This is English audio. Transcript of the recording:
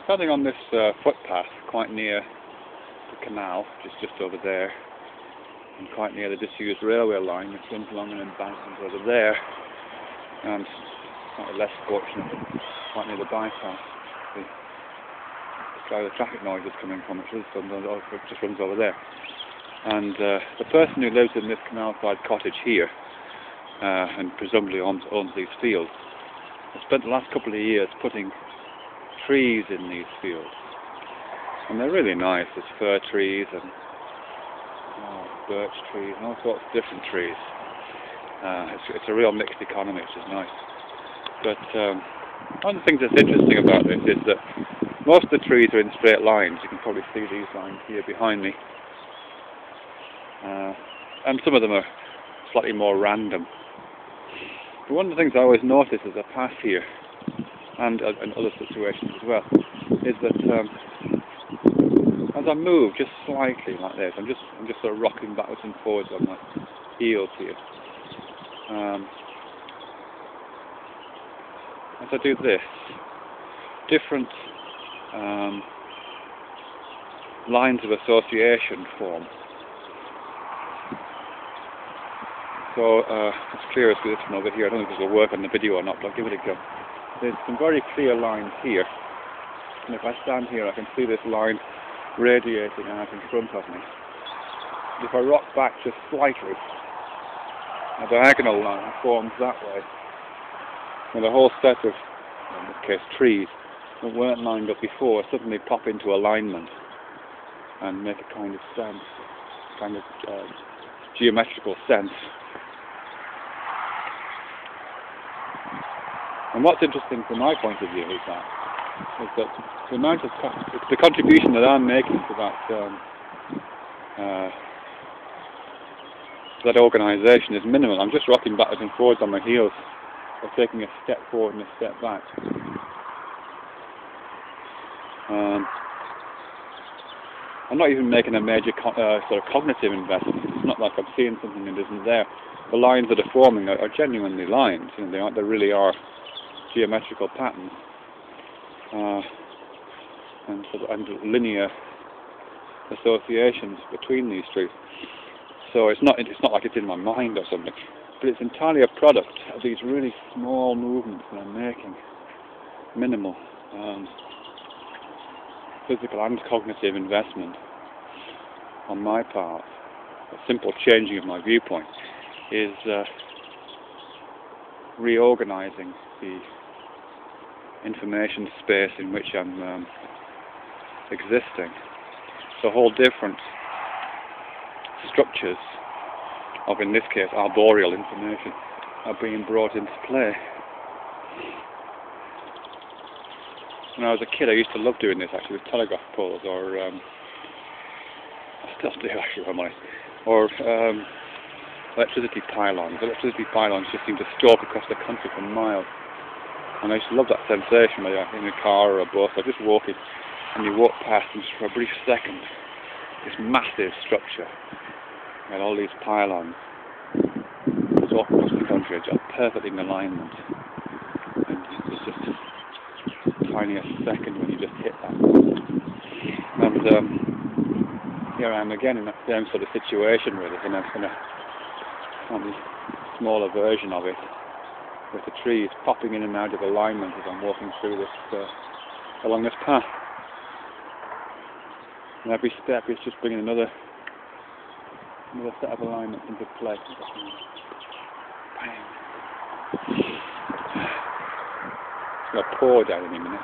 Standing on this footpath quite near the canal, which is just over there, and quite near the disused railway line which runs along an embankment over there, and slightly less fortunate, quite near the bypass. The traffic noise is coming from, it just runs over there. And the person who lives in this canal-side cottage here, and presumably owns these fields, has spent the last couple of years putting trees in these fields. And they're really nice. There's fir trees and birch trees and all sorts of different trees. It's a real mixed economy, which is nice. But one of the things that's interesting about this is that most of the trees are in straight lines. You can probably see these lines here behind me. And some of them are slightly more random. But one of the things I always notice as I pass here, and in other situations as well, is that as I move just slightly like this, I'm just sort of rocking backwards and forwards on my heels here. As I do this, different lines of association form. So it's clear as this from over here. I don't know if this will work on the video or not, but I'll give it a go. There's some very clear lines here, and if I stand here I can see this line radiating out in front of me. If I rock back just slightly, a diagonal line forms that way, and a whole set of, in this case, trees that weren't lined up before suddenly pop into alignment and make a kind of sense, kind of geometrical sense. And what's interesting from my point of view is that the amount of the contribution that I'm making to that organisation is minimal. I'm just rocking backwards and forwards on my heels, or taking a step forward and a step back. I'm not even making a major sort of cognitive investment. It's not like I'm seeing something that isn't there. The lines that are forming are genuinely lines. You know, they really are geometrical patterns, and linear associations between these trees. So it's not like it's in my mind or something, but it's entirely a product of these really small movements that I'm making, minimal physical and cognitive investment on my part. A simple changing of my viewpoint is reorganising the information space in which I'm existing. So whole different structures of, in this case, arboreal information are being brought into play. When I was a kid, I used to love doing this actually with telegraph poles, or I still do actually, if I'm honest, or electricity pylons. Electricity pylons just seem to stalk across the country for miles. And I used to love that sensation when you're in a car or a bus or just walking, and you walk past and just for a brief second, this massive structure and all these pylons stalk across the country, just perfectly in alignment. And it's just the tiniest second when you just hit that. And here I am again in that same sort of situation, really, in a smaller version of it, with the trees popping in and out of alignment as I'm walking through this, along this path. And every step is just bringing another set of alignments into place. Bang. It's going to pour down in a minute.